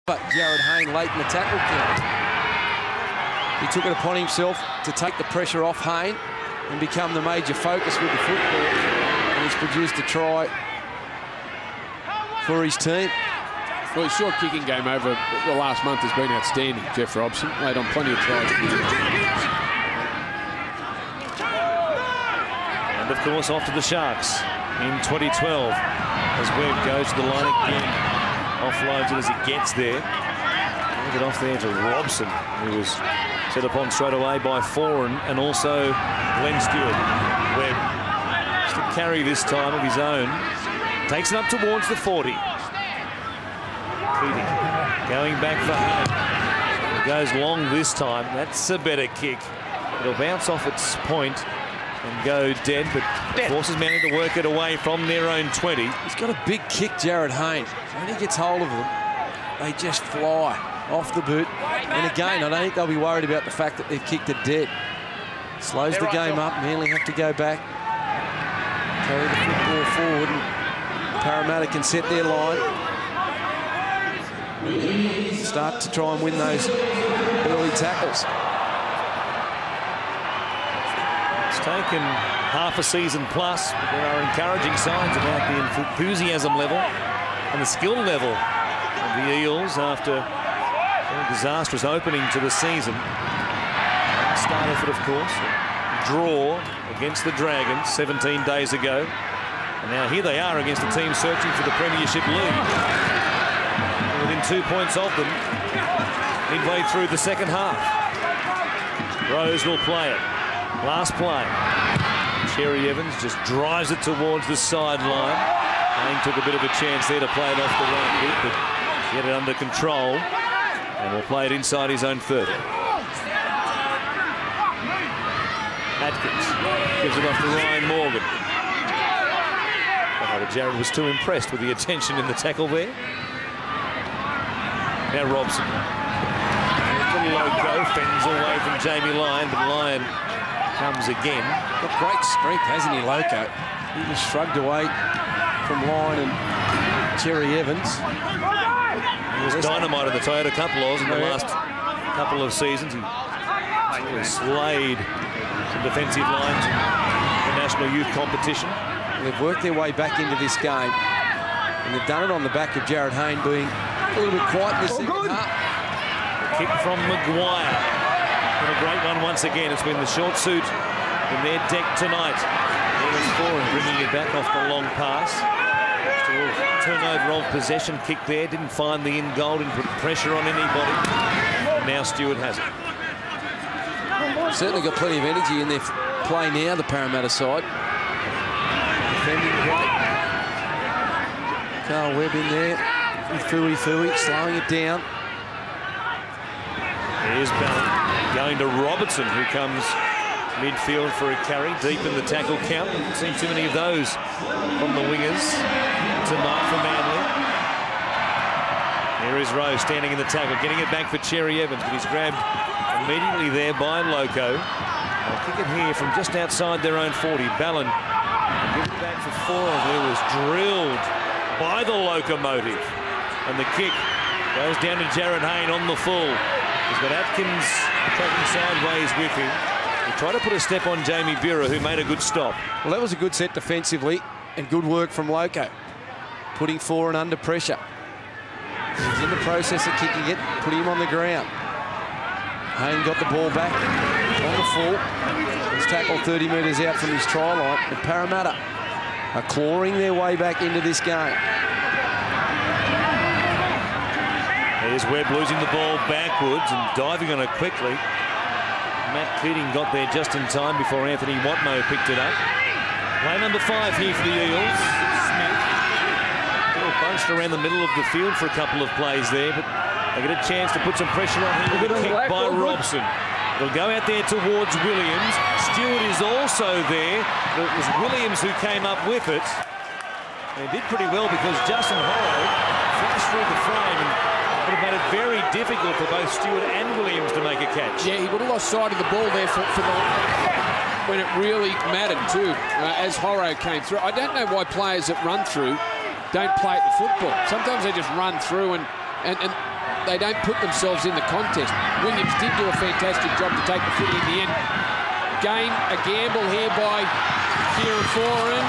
But Jared Hayne late in the tackle count. He took it upon himself to take the pressure off Hayne and become the major focus with the football. And he's produced a try for his team. Well, his short kicking game over the last month has been outstanding, Jeff Robson. Laid on plenty of tries. And, of course, off to the Sharks in 2012 as Webb goes to the line again. Offloads it as he gets there. Leave it off there to Robson, who was set upon straight away by Foran and also Glenn Stewart. Webb just to carry this time of his own. Takes it up towards the 40. Keating going back for Hayne. It goes long this time. That's a better kick. It'll bounce off its point and go dead, but the Forces managed to work it away from their own 20. He's got a big kick, Jared Hayne. When he gets hold of them, they just fly off the boot. And again, I don't think they'll be worried about the fact that they've kicked it dead. Slows the game up. Manly have to go back, carry the football forward, and Parramatta can set their line. Start to try and win those early tackles. It's taken half a season plus, but there are encouraging signs about the enthusiasm level and the skill level of the Eels after a disastrous opening to the season. Start effort, of course. Draw against the Dragons 17 days ago. And now here they are against a team searching for the Premiership lead. Within 2 points of them, midway through the second half. Rose will play it. Last play. Cherry Evans just drives it towards the sideline. Hayne took a bit of a chance there to play it off the right bit, but get it under control. And will play it inside his own 30. Atkins gives it off to Ryan Morgan. But Jared was too impressed with the attention in the tackle there. Now Robson. The Loco fends away from Jamie Lyon, but Lyon comes again. Got great strength, hasn't he, Loco? He was shrugged away from Lyon and Cherry Evans. He was dynamite in the Toyota Cup laws in the last couple of seasons. He slayed some defensive lines in the National Youth Competition. They've worked their way back into this game, and they've done it on the back of Jared Hayne being a little bit quiet in the second half. Kick from Maguire. And a great one once again. It's been the short suit in their deck tonight. There's Foran bringing it back off the long pass. Turnover of possession kick there. Didn't find the in goal, didn't put pressure on anybody. And now Stewart has it. Certainly got plenty of energy in their play now, the Parramatta side. Defending great. Carl Webb in there. Fui, slowing it down. Here's Bell going to Robertson, who comes midfield for a carry, deep in the tackle count. Haven't seen too many of those from the wingers tonight for Manly. Here is Rose standing in the tackle, getting it back for Cherry Evans, but he's grabbed immediately there by Loco. They'll kick it here from just outside their own 40. Ballon gives it back for Foran, who was drilled by the locomotive. And the kick goes down to Jared Hayne on the full. He's got Atkins tracking sideways with him. He tried to put a step on Jamie Buhrer, who made a good stop. Well, that was a good set defensively and good work from Loco, putting Foran under pressure. He's in the process of kicking it, putting him on the ground. Hayne got the ball back on the full. He's tackled 30 metres out from his try line. And Parramatta are clawing their way back into this game. There's Webb losing the ball backwards and diving on it quickly. Matt Keating got there just in time before Anthony Watmoe picked it up. Play number 5 here for the Eels. Smith. A little bunched around the middle of the field for a couple of plays there, but they get a chance to put some pressure on him with a kick by Robson. It'll go out there towards Williams. Stewart is also there, but it was Williams who came up with it. They did pretty well because Justin Horrow flashed through the frame and would have made it very difficult for both Stewart and Williams to make a catch. Yeah, he would have lost sight of the ball there for when it really mattered too, as Horrow came through. I don't know why players that run through don't play at the football. Sometimes they just run through and they don't put themselves in the contest. Williams did do a fantastic job to take the footy in the end. A gamble here by Kieran Foran.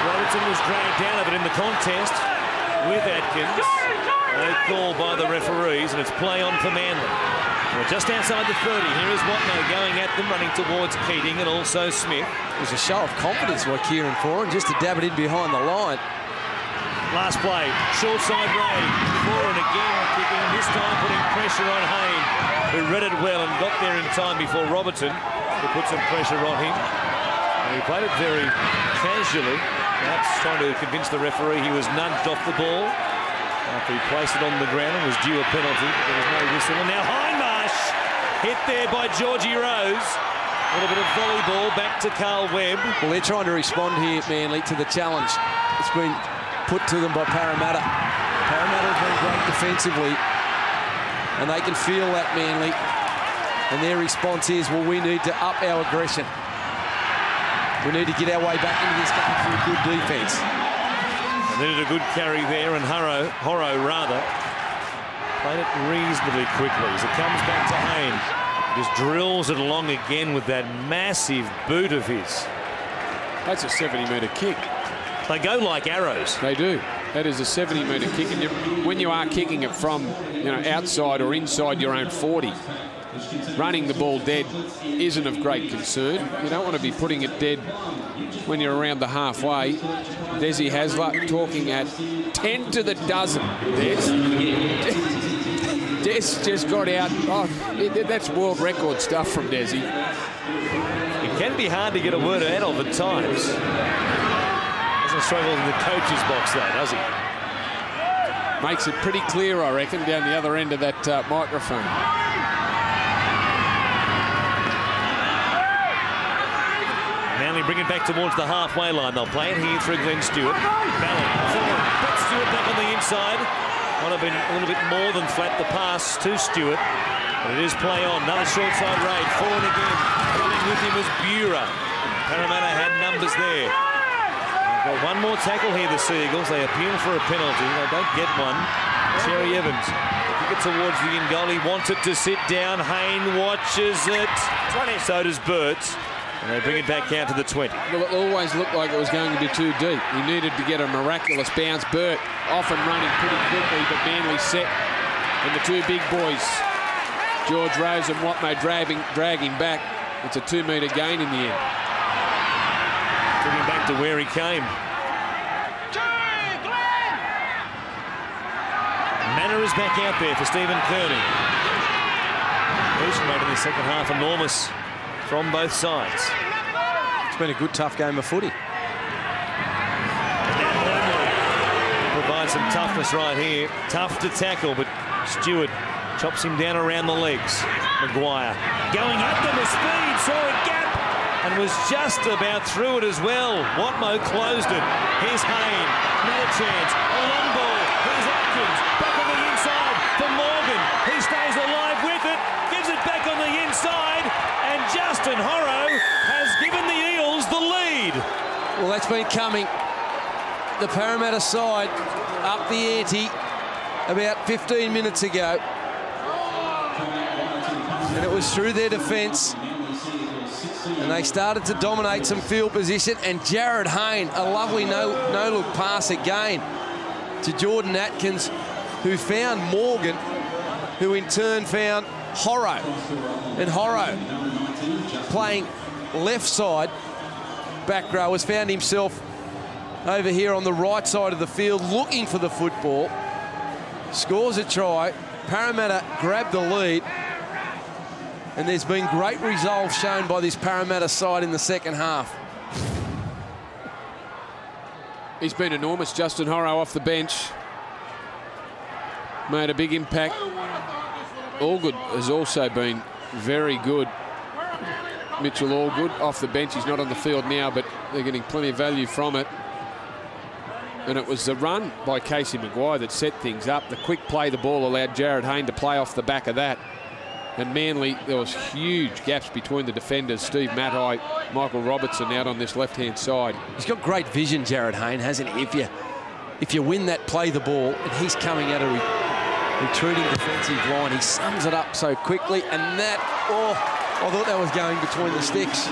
Robertson was dragged out of it in the contest with Atkins. No call by the referees, and it's play on for Manly. We're just outside the 30. Here is Watno going at them, running towards Keating and also Smith. It was a show of confidence by Kieran Foran just to dab it in behind the line. Last play, short side Ray. Foran again kicking, this time putting pressure on Hayne, who read it well and got there in time before Robertson, who put some pressure on him. And he played it very casually, perhaps trying to convince the referee he was nudged off the ball after he placed it on the ground and was due a penalty, but there was no whistle. And now Hindmarsh hit there by Georgie Rose. A little bit of volleyball back to Carl Webb. Well, they're trying to respond here, Manly, to the challenge. It's been put to them by Parramatta. Parramatta have been great defensively, and they can feel that, Manly. And their response is, well, we need to up our aggression. We need to get our way back into this game through good defence. And they did a good carry there, and Horo played it reasonably quickly as it comes back to Hayne. Just drills it along again with that massive boot of his. That's a 70-metre kick. They go like arrows. They do. That is a 70-metre kick, and when you are kicking it from, outside or inside your own 40, running the ball dead isn't of great concern. You don't want to be putting it dead when you're around the halfway. Desi Hasler talking at 10 to the dozen. Des just got out. Oh, that's world record stuff from Desi. It can be hard to get a word out of at times. Doesn't struggle in the coach's box though, does he? Makes it pretty clear, I reckon, down the other end of that microphone. Manly bring it back towards the halfway line. They'll play it here through Glenn Stewart. Ballard forward, but Stewart back on the inside. Might have been a little bit more than flat the pass to Stewart. But it is play on. Another short side raid. Forward again. Running with him was Bura. Parramatta had numbers there. They've got one more tackle here, the Seagulls. They appeal for a penalty. They don't get one. Cherry Evans. They kick it towards the in goal. He wants it to sit down. Hayne watches it. So does Burt. And they bring it back out to the 20. Well, it always looked like it was going to be too deep. He needed to get a miraculous bounce. Burt off and running pretty quickly, but Manly set. And the two big boys, George Rose and Watmo, dragging back. It's a 2-metre gain in the end. Took him back to where he came. Manor is back out there for Stephen Kearney. Completion rate in the second half enormous from both sides. It's been a good, tough game of footy. Provides some toughness right here. Tough to tackle, but Stewart chops him down around the legs. Maguire going at them with speed, saw a gap and was just about through it as well. Watmo closed it. Here's Hayne. Another chance. A long ball. Here's Atkins. Back on the inside for Morgan. He stays alive with it. Gives it back on the inside. And Justin Horo has given the Eels the lead. Well, that's been coming. The Parramatta side up the ante about 15 minutes ago. And it was through their defence. And they started to dominate some field position. And Jared Hayne, a lovely no-look pass again to Jordan Atkins, who found Morgan, who in turn found Horo. And Horo, playing left side, back row, has found himself over here on the right side of the field looking for the football. Scores a try. Parramatta grabbed the lead. And there's been great resolve shown by this Parramatta side in the second half. He's been enormous, Justin Horo, off the bench. Made a big impact. Allgood has also been very good. Mitchell Allgood off the bench. He's not on the field now, but they're getting plenty of value from it. And it was the run by Casey Maguire that set things up. The quick play, the ball allowed Jared Hayne to play off the back of that. And Manly, there was huge gaps between the defenders. Steve Matai, Michael Robertson out on this left-hand side. He's got great vision, Jared Hayne, hasn't he? If you win that play the ball, and he's coming out of retreating defensive line. He sums it up so quickly, and that, oh, I thought that was going between the sticks.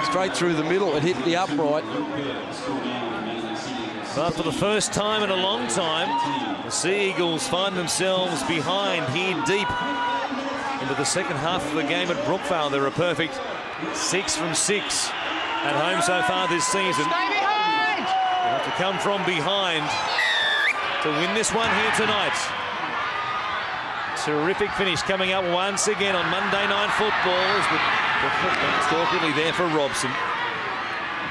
Straight through the middle, it hit the upright. But for the first time in a long time, the Sea Eagles find themselves behind here deep into the second half of the game at Brookvale. They're a perfect 6 from 6 at home so far this season. They'll have to come from behind to win this one here tonight. Terrific finish coming up once again on Monday Night Football. As the awkwardly there for Robson.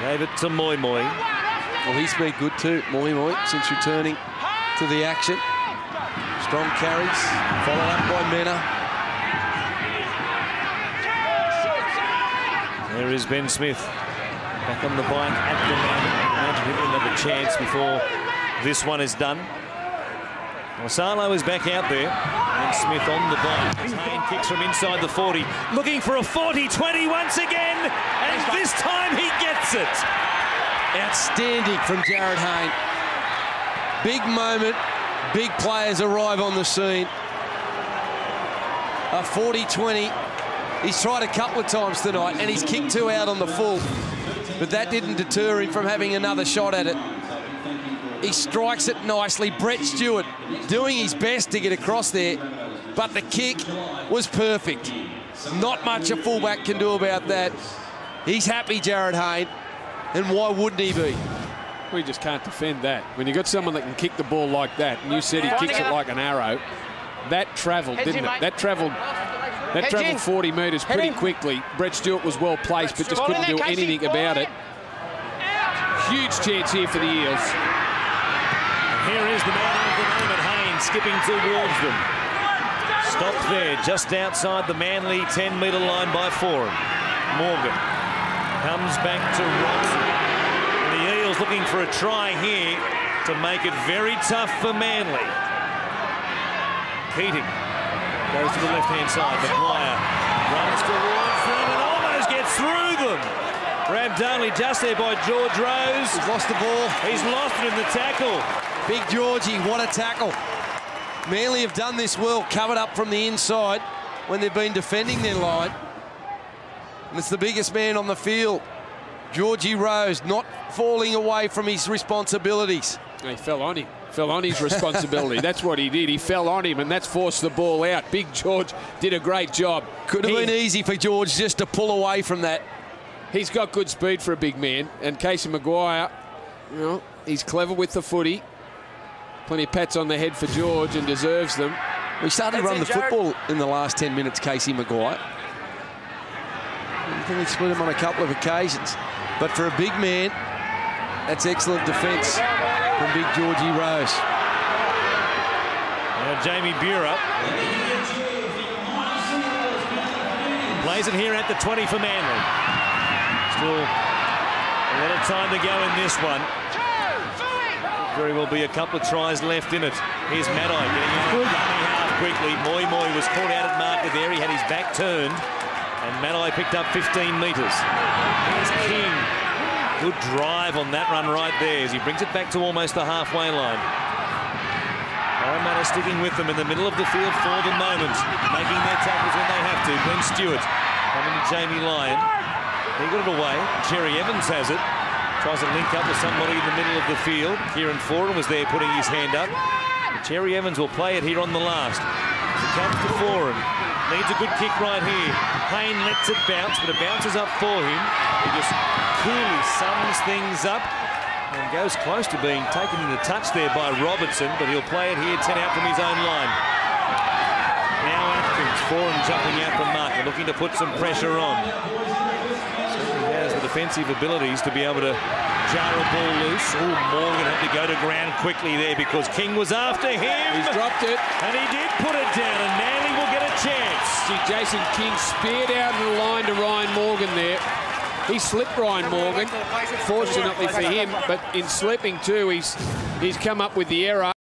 Gave it to Moi Moi. Well, he's been good too, Moi Moi, since returning to the action. Strong carries, followed up by Mena. There is Ben Smith back on the bike at the moment. Imagine giving another chance before this one is done. Salo is back out there. And Smith on the bike. As Hayne kicks from inside the 40. Looking for a 40-20 once again. And this time he gets it. Outstanding from Jared Hayne. Big moment. Big players arrive on the scene. A 40-20. He's tried a couple of times tonight and he's kicked 2 out on the full. But that didn't deter him from having another shot at it. He strikes it nicely. Brett Stewart doing his best to get across there, but the kick was perfect. Not much a fullback can do about that. He's happy, Jared Hayne, and why wouldn't he be? We just can't defend that. When you've got someone that can kick the ball like that, and you said he kicks it like an arrow, that travelled, didn't it? That travelled 40 metres pretty quickly. Brett Stewart was well placed, but just couldn't do anything about it. Huge chance here for the Eels. Here is the man of the moment, Hayne, skipping towards them. Stopped there, just outside the Manly 10-metre line by Foran. Morgan comes back to Robson. And the Eels looking for a try here to make it very tough for Manly. Keating goes to the left-hand side. McGuire runs towards them and almost gets through them. Grabbed only just there by George Rose. He's lost the ball. He's lost it in the tackle. Big Georgie, what a tackle. Manly have done this well, covered up from the inside when they've been defending their line. And it's the biggest man on the field. Georgie Rose not falling away from his responsibilities. He fell on him. Fell on his responsibility. That's what he did. He fell on him, and that's forced the ball out. Big George did a great job. Could have been easy for George just to pull away from that. He's got good speed for a big man, and Casey McGuire, you know, he's clever with the footy. Plenty of pats on the head for George and deserves them. We started to run the football in the last 10 minutes, Casey McGuire. I think he split him on a couple of occasions. But for a big man, that's excellent defence from big Georgie Rose. Now Jamie Burer plays it here at the 20 for Manly. Still a lot of time to go in this one. Very well be a couple of tries left in it. Here's Maddai getting into the dummy half quickly. Moi Moi was caught out at marker there. He had his back turned. And Maddai picked up 15 metres. Here's King. Good drive on that run right there as he brings it back to almost the halfway line. Parramatta sticking with them in the middle of the field for the moment. Making their tackles when they have to. Glenn Stewart coming to Jamie Lyon. He got it away. Cherry Evans has it. Tries to link up with somebody in the middle of the field. Kieran Foran was there putting his hand up. But Cherry Evans will play it here on the last. As it comes to Foran. Needs a good kick right here. Hayne lets it bounce, but it bounces up for him. He just coolly sums things up and goes close to being taken into touch there by Robertson, but he'll play it here 10 out from his own line. Now Atkins, Foran jumping out from marker, looking to put some pressure on. Defensive abilities to be able to jar a ball loose. Oh, Morgan had to go to ground quickly there because King was after him. He's dropped it. And he did put it down, and Manly will get a chance. See, Jason King speared out in the line to Ryan Morgan there. He slipped Ryan Morgan, fortunately for him, but in slipping too, he's come up with the error.